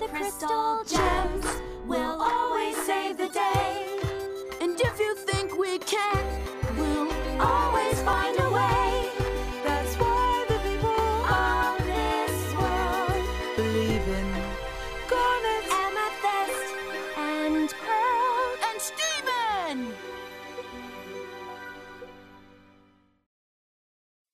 the crystal gems will always save the day. And if you think we can, we'll always find a way. That's why the people of this world believe in garnets, amethyst, and pearl, and Steven!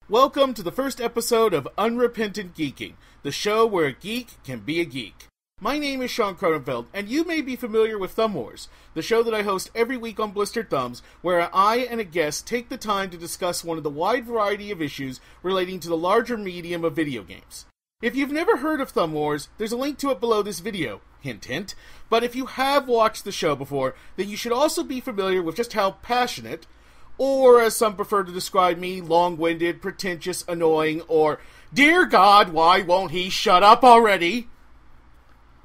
Welcome to the first episode of Unrepentant Geeking, the show where a geek can be a geek. My name is Sean Cronenfeld, and you may be familiar with Thumb Wars, the show that I host every week on Blistered Thumbs, where I and a guest take the time to discuss one of the wide variety of issues relating to the larger medium of video games. If you've never heard of Thumb Wars, there's a link to it below this video, hint hint, but if you have watched the show before, then you should also be familiar with just how passionate, or as some prefer to describe me, long-winded, pretentious, annoying, or, dear God, why won't he shut up already,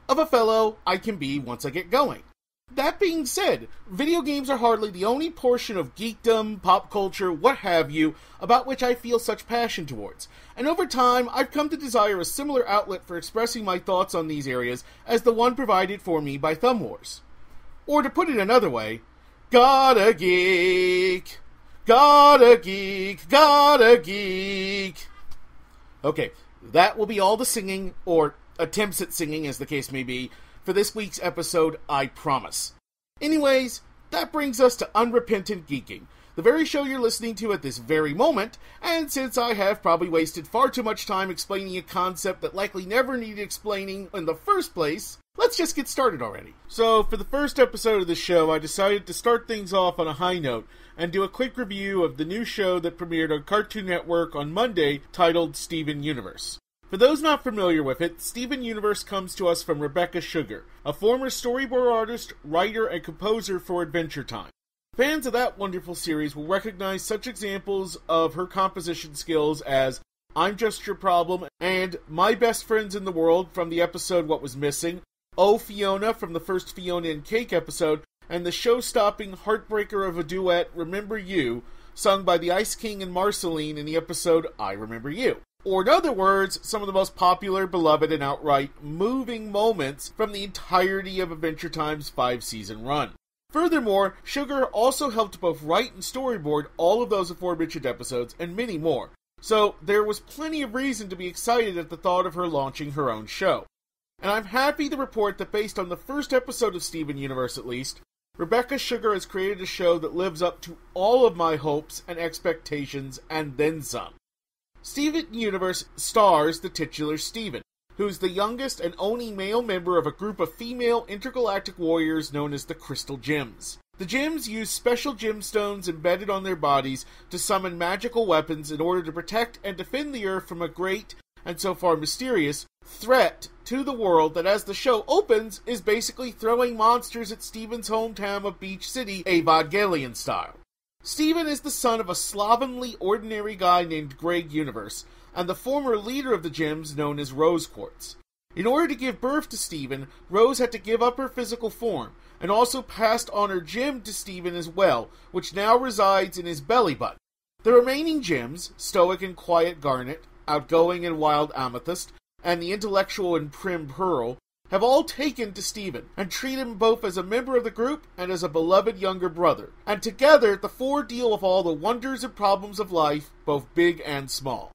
of a fellow I can be once I get going. That being said, video games are hardly the only portion of geekdom, pop culture, what have you, about which I feel such passion towards. And over time, I've come to desire a similar outlet for expressing my thoughts on these areas as the one provided for me by Thumb Wars. Or to put it another way, gotta geek! Gotta geek! Gotta geek! Okay, that will be all the singing, or attempts at singing as the case may be, for this week's episode, I promise. Anyways, that brings us to Unrepentant Geeking, the very show you're listening to at this very moment, and since I have probably wasted far too much time explaining a concept that likely never needed explaining in the first place, let's just get started already. So, for the first episode of the show, I decided to start things off on a high note and do a quick review of the new show that premiered on Cartoon Network on Monday titled Steven Universe. For those not familiar with it, Steven Universe comes to us from Rebecca Sugar, a former storyboard artist, writer, and composer for Adventure Time. Fans of that wonderful series will recognize such examples of her composition skills as I'm Just Your Problem and My Best Friends in the World from the episode What Was Missing, Oh Fiona from the first Fiona and Cake episode, and the show-stopping heartbreaker of a duet, Remember You, sung by the Ice King and Marceline in the episode I Remember You. Or in other words, some of the most popular, beloved, and outright moving moments from the entirety of Adventure Time's 5-season run. Furthermore, Sugar also helped both write and storyboard all of those aforementioned episodes, and many more. So there was plenty of reason to be excited at the thought of her launching her own show. And I'm happy to report that based on the first episode of Steven Universe at least, Rebecca Sugar has created a show that lives up to all of my hopes and expectations, and then some. Steven Universe stars the titular Steven, who's the youngest and only male member of a group of female intergalactic warriors known as the Crystal Gems. The Gems use special gemstones embedded on their bodies to summon magical weapons in order to protect and defend the Earth from a great, and so far mysterious, threat to the world that as the show opens is basically throwing monsters at Steven's hometown of Beach City, Evangelion style. Steven is the son of a slovenly, ordinary guy named Greg Universe, and the former leader of the Gems known as Rose Quartz. In order to give birth to Steven, Rose had to give up her physical form, and also passed on her gem to Steven as well, which now resides in his belly button. The remaining gems, Stoic and Quiet Garnet, Outgoing and Wild Amethyst, and the Intellectual and Prim Pearl, have all taken to Steven, and treat him both as a member of the group and as a beloved younger brother. And together, the four deal with all the wonders and problems of life, both big and small.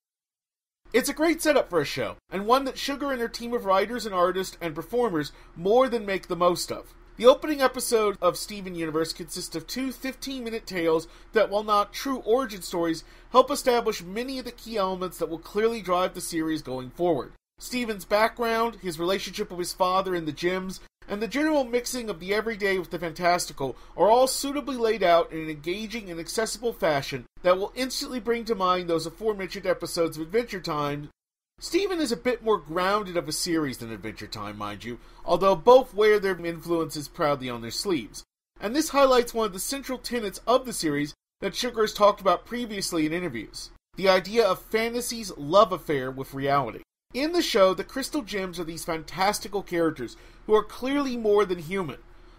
It's a great setup for a show, and one that Sugar and her team of writers and artists and performers more than make the most of. The opening episode of Steven Universe consists of two 15-minute tales that, while not true origin stories, help establish many of the key elements that will clearly drive the series going forward. Steven's background, his relationship with his father and the Gems, and the general mixing of the everyday with the fantastical are all suitably laid out in an engaging and accessible fashion that will instantly bring to mind those aforementioned episodes of Adventure Time. Steven is a bit more grounded of a series than Adventure Time, mind you, although both wear their influences proudly on their sleeves. And this highlights one of the central tenets of the series that Sugar has talked about previously in interviews: the idea of fantasy's love affair with reality. In the show, the Crystal Gems are these fantastical characters who are clearly more than human.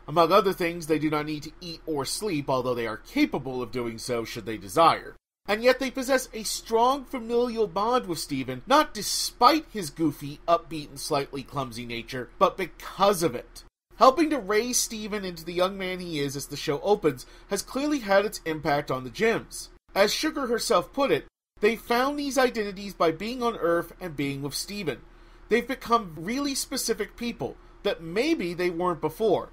Among other things, they do not need to eat or sleep, although they are capable of doing so should they desire. And yet they possess a strong familial bond with Steven, not despite his goofy, upbeat, and slightly clumsy nature, but because of it. Helping to raise Steven into the young man he is as the show opens has clearly had its impact on the Gems. As Sugar herself put it, they found these identities by being on Earth and being with Steven. They've become really specific people that maybe they weren't before.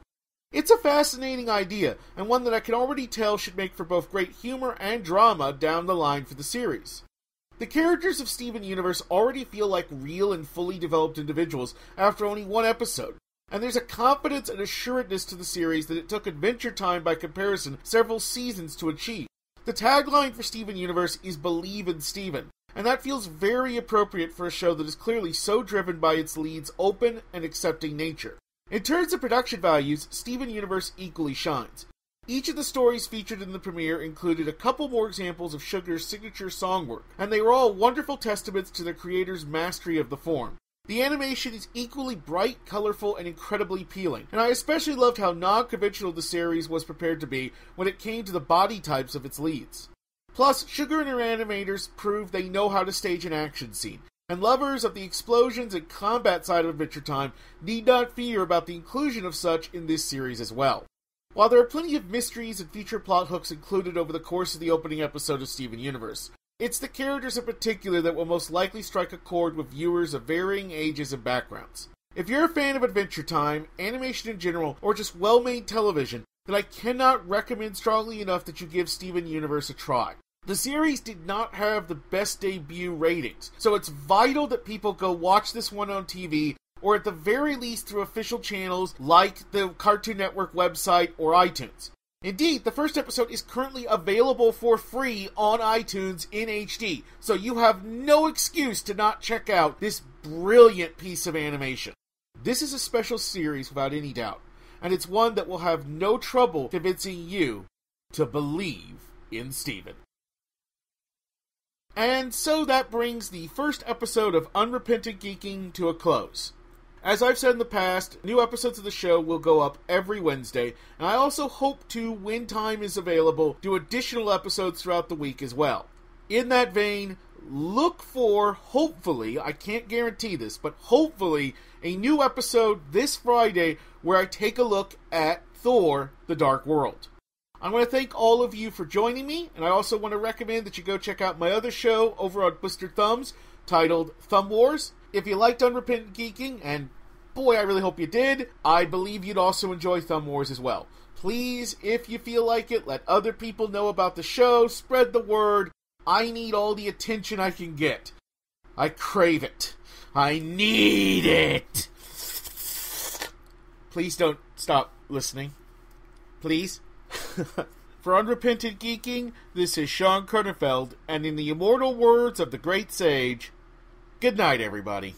It's a fascinating idea, and one that I can already tell should make for both great humor and drama down the line for the series. The characters of Steven Universe already feel like real and fully developed individuals after only one episode, and there's a confidence and assuredness to the series that it took Adventure Time by comparison several seasons to achieve. The tagline for Steven Universe is Believe in Steven, and that feels very appropriate for a show that is clearly so driven by its lead's open and accepting nature. In terms of production values, Steven Universe equally shines. Each of the stories featured in the premiere included a couple more examples of Sugar's signature song work, and they were all wonderful testaments to the creator's mastery of the form. The animation is equally bright, colorful, and incredibly appealing, and I especially loved how non-conventional the series was prepared to be when it came to the body types of its leads. Plus, Sugar and her animators proved they know how to stage an action scene, and lovers of the explosions and combat side of Adventure Time need not fear about the inclusion of such in this series as well. While there are plenty of mysteries and future plot hooks included over the course of the opening episode of Steven Universe, it's the characters in particular that will most likely strike a chord with viewers of varying ages and backgrounds. If you're a fan of Adventure Time, animation in general, or just well-made television, then I cannot recommend strongly enough that you give Steven Universe a try. The series did not have the best debut ratings, so it's vital that people go watch this one on TV, or at the very least through official channels like the Cartoon Network website or iTunes. Indeed, the first episode is currently available for free on iTunes in HD, so you have no excuse to not check out this brilliant piece of animation. This is a special series without any doubt, and it's one that will have no trouble convincing you to believe in Steven. And so that brings the first episode of Unrepentant Geeking to a close. As I've said in the past, new episodes of the show will go up every Wednesday, and I also hope to, when time is available, do additional episodes throughout the week as well. In that vein, look for, hopefully, I can't guarantee this, but hopefully, a new episode this Friday where I take a look at Thor: The Dark World. I want to thank all of you for joining me, and I also want to recommend that you go check out my other show over on Blistered Thumbs, titled Thumb Wars. If you liked Unrepentant Geeking, and boy, I really hope you did, I believe you'd also enjoy Thumb Wars as well. Please, if you feel like it, let other people know about the show, spread the word. I need all the attention I can get. I crave it. I need it. Please don't stop listening. Please. For Unrepentant Geeking, this is Sean Kronenfeld, and in the immortal words of the great sage, good night, everybody.